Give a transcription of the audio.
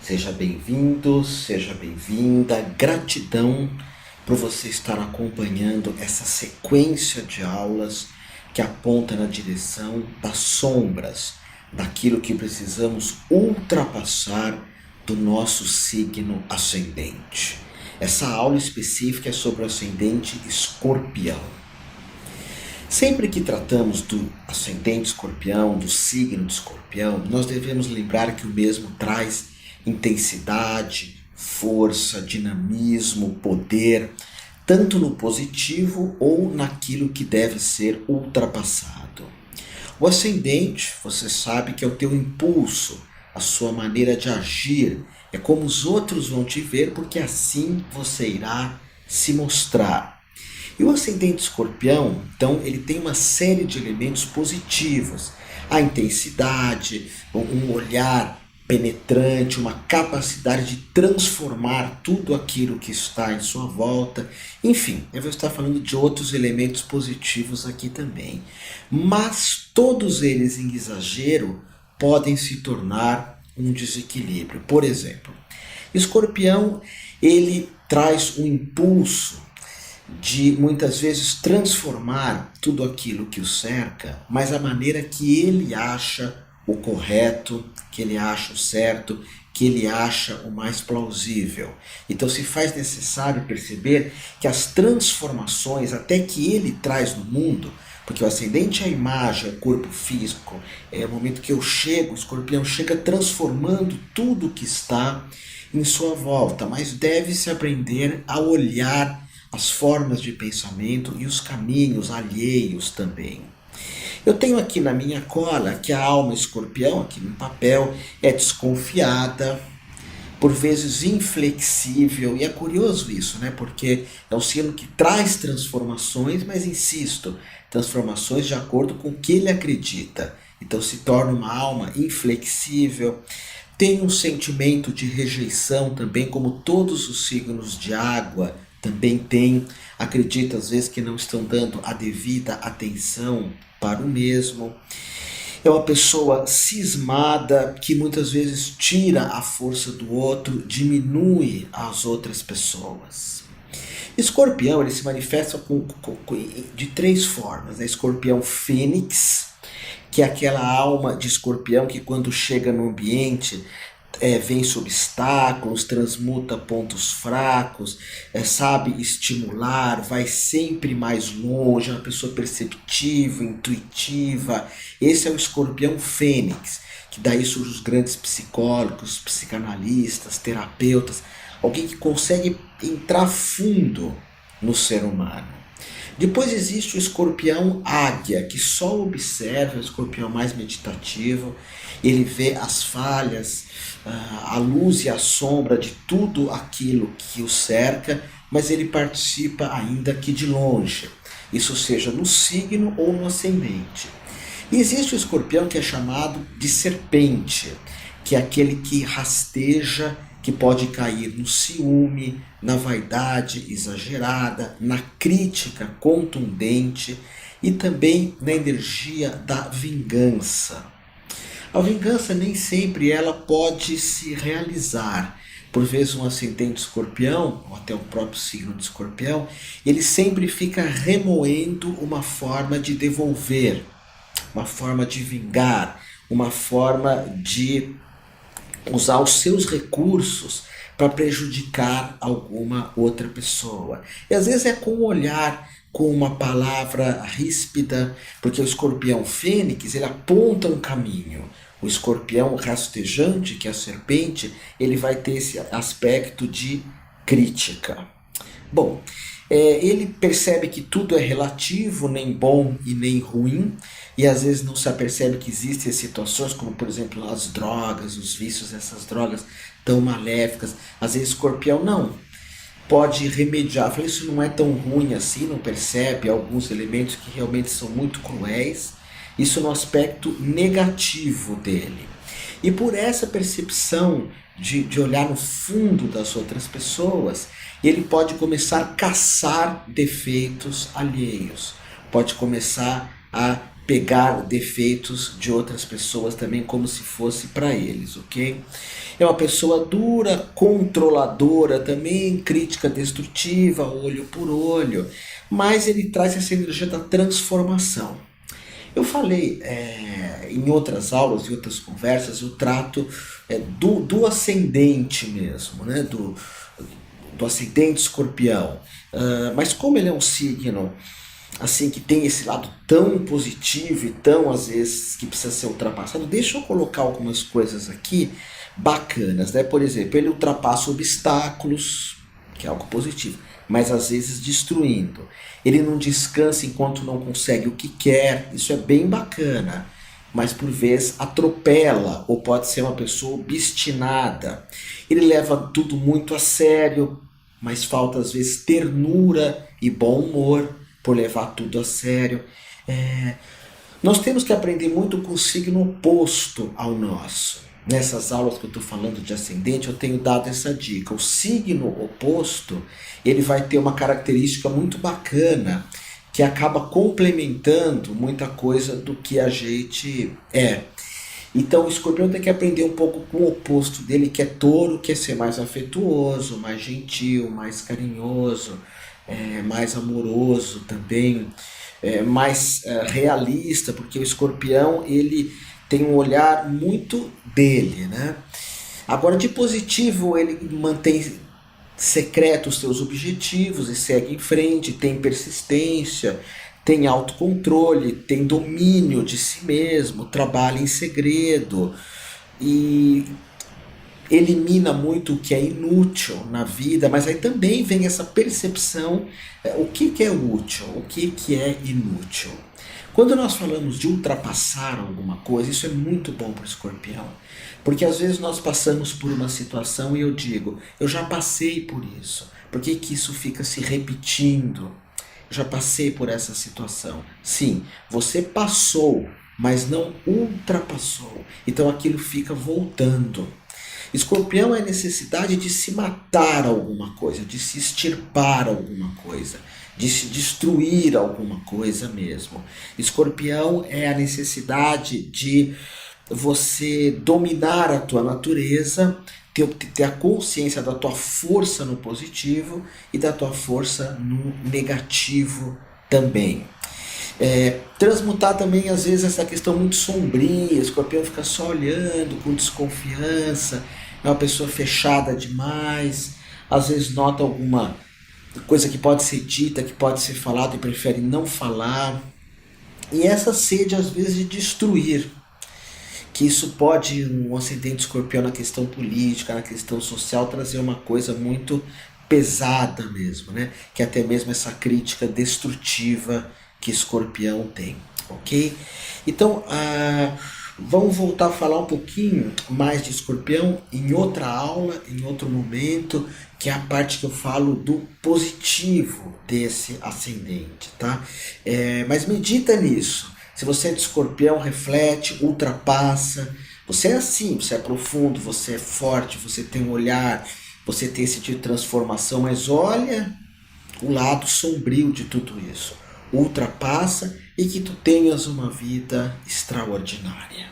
Seja bem-vindo, seja bem-vinda. Gratidão por você estar acompanhando essa sequência de aulas que aponta na direção das sombras, daquilo que precisamos ultrapassar do nosso signo ascendente. Essa aula específica é sobre o ascendente Escorpião. Sempre que tratamos do ascendente Escorpião, do signo de Escorpião, nós devemos lembrar que o mesmo traz intensidade, força, dinamismo, poder, tanto no positivo ou naquilo que deve ser ultrapassado. O ascendente, você sabe que é o teu impulso, a sua maneira de agir, é como os outros vão te ver, porque assim você irá se mostrar. E o ascendente Escorpião, então, ele tem uma série de elementos positivos. A intensidade, um olhar penetrante, uma capacidade de transformar tudo aquilo que está em sua volta. Enfim, eu vou estar falando de outros elementos positivos aqui também. Mas todos eles em exagero podem se tornar um desequilíbrio. Por exemplo, Escorpião, ele traz um impulso de muitas vezes transformar tudo aquilo que o cerca, mas a maneira que ele acha o correto, que ele acha o certo, que ele acha o mais plausível. Então se faz necessário perceber que as transformações até que ele traz no mundo, porque o ascendente é a imagem, é o corpo físico, é o momento que eu chego, o Escorpião chega transformando tudo que está em sua volta, mas deve-se aprender a olhar as formas de pensamento e os caminhos alheios também. Eu tenho aqui na minha cola que a alma Escorpião, aqui no papel, é desconfiada, por vezes inflexível, e é curioso isso, né? Porque é um signo que traz transformações, mas insisto, transformações de acordo com o que ele acredita. Então se torna uma alma inflexível, tem um sentimento de rejeição também, como todos os signos de água também tem, acredita às vezes que não estão dando a devida atenção para o mesmo. É uma pessoa cismada que muitas vezes tira a força do outro, diminui as outras pessoas. Escorpião, ele se manifesta de três formas, né? Escorpião fênix, que é aquela alma de escorpião que quando chega no ambiente vence obstáculos, transmuta pontos fracos, sabe estimular, vai sempre mais longe, é uma pessoa perceptiva, intuitiva. Esse é o escorpião fênix, que daí surgem os grandes psicólogos, psicanalistas, terapeutas, alguém que consegue entrar fundo no ser humano. Depois existe o escorpião águia, que só observa, é o escorpião mais meditativo, ele vê as falhas, a luz e a sombra de tudo aquilo que o cerca, mas ele participa ainda que de longe, isso seja no signo ou no ascendente. E existe o escorpião que é chamado de serpente, que é aquele que rasteja, que pode cair no ciúme, na vaidade exagerada, na crítica contundente e também na energia da vingança. A vingança nem sempre ela pode se realizar. Por vezes um ascendente escorpião, ou até o próprio signo de escorpião, ele sempre fica remoendo uma forma de devolver, uma forma de vingar, uma forma de usar os seus recursos para prejudicar alguma outra pessoa. E às vezes é com um olhar, com uma palavra ríspida, porque o escorpião fênix, ele aponta um caminho. O escorpião rastejante, que é a serpente, ele vai ter esse aspecto de crítica. Bom, ele percebe que tudo é relativo, nem bom e nem ruim, e às vezes não se apercebe que existem situações como, por exemplo, as drogas, os vícios dessas drogas tão maléficas. Às vezes o escorpião não pode remediar, fala, isso não é tão ruim assim, não percebe alguns elementos que realmente são muito cruéis, isso no aspecto negativo dele. E por essa percepção de olhar no fundo das outras pessoas, ele pode começar a caçar defeitos alheios, pode começar a pegar defeitos de outras pessoas também como se fosse para eles, ok? É uma pessoa dura, controladora também, crítica destrutiva, olho por olho, mas ele traz essa energia da transformação. Eu falei em outras aulas, em outras conversas, eu trato do ascendente mesmo, né? Do ascendente escorpião. Mas como ele é um signo assim que tem esse lado tão positivo e tão às vezes que precisa ser ultrapassado, deixa eu colocar algumas coisas aqui bacanas, né? Por exemplo, ele ultrapassa obstáculos, que é algo positivo, mas às vezes destruindo. Ele não descansa enquanto não consegue o que quer, isso é bem bacana, mas por vezes atropela ou pode ser uma pessoa obstinada. Ele leva tudo muito a sério, mas falta às vezes ternura e bom humor por levar tudo a sério. Nós temos que aprender muito com o signo oposto ao nosso. Nessas aulas que eu estou falando de ascendente, eu tenho dado essa dica. O signo oposto, ele vai ter uma característica muito bacana, que acaba complementando muita coisa do que a gente é. Então o escorpião tem que aprender um pouco com o oposto dele, que é touro, que é ser mais afetuoso, mais gentil, mais carinhoso, mais amoroso também, mais realista, porque o escorpião ele tem um olhar muito dele, né? Agora, de positivo, ele mantém secreto os seus objetivos e segue em frente, tem persistência, tem autocontrole, tem domínio de si mesmo, trabalha em segredo e elimina muito o que é inútil na vida, mas aí também vem essa percepção, o que é útil, o que é inútil. Quando nós falamos de ultrapassar alguma coisa, isso é muito bom para o escorpião, porque às vezes nós passamos por uma situação e eu digo, eu já passei por isso, por que isso fica se repetindo? Eu já passei por essa situação. Sim, você passou, mas não ultrapassou, então aquilo fica voltando. Escorpião é a necessidade de se matar alguma coisa, de se extirpar alguma coisa, de se destruir alguma coisa mesmo. Escorpião é a necessidade de você dominar a tua natureza, ter a consciência da tua força no positivo e da tua força no negativo também. Transmutar também às vezes essa questão muito sombria, o escorpião fica só olhando com desconfiança, é uma pessoa fechada demais, às vezes nota alguma coisa que pode ser dita, que pode ser falada e prefere não falar. E essa sede às vezes de destruir, que isso pode, um ascendente escorpião na questão política, na questão social, trazer uma coisa muito pesada mesmo, né? Que é até mesmo essa crítica destrutiva que escorpião tem, ok? Então, vamos voltar a falar um pouquinho mais de escorpião em outra aula, em outro momento, que é a parte que eu falo do positivo desse ascendente, tá? Mas medita nisso. Se você é de escorpião, reflete, ultrapassa. Você é assim, você é profundo, você é forte, você tem um olhar, você tem esse tipo de transformação, mas olha o lado sombrio de tudo isso. Ultrapassa e que tu tenhas uma vida extraordinária.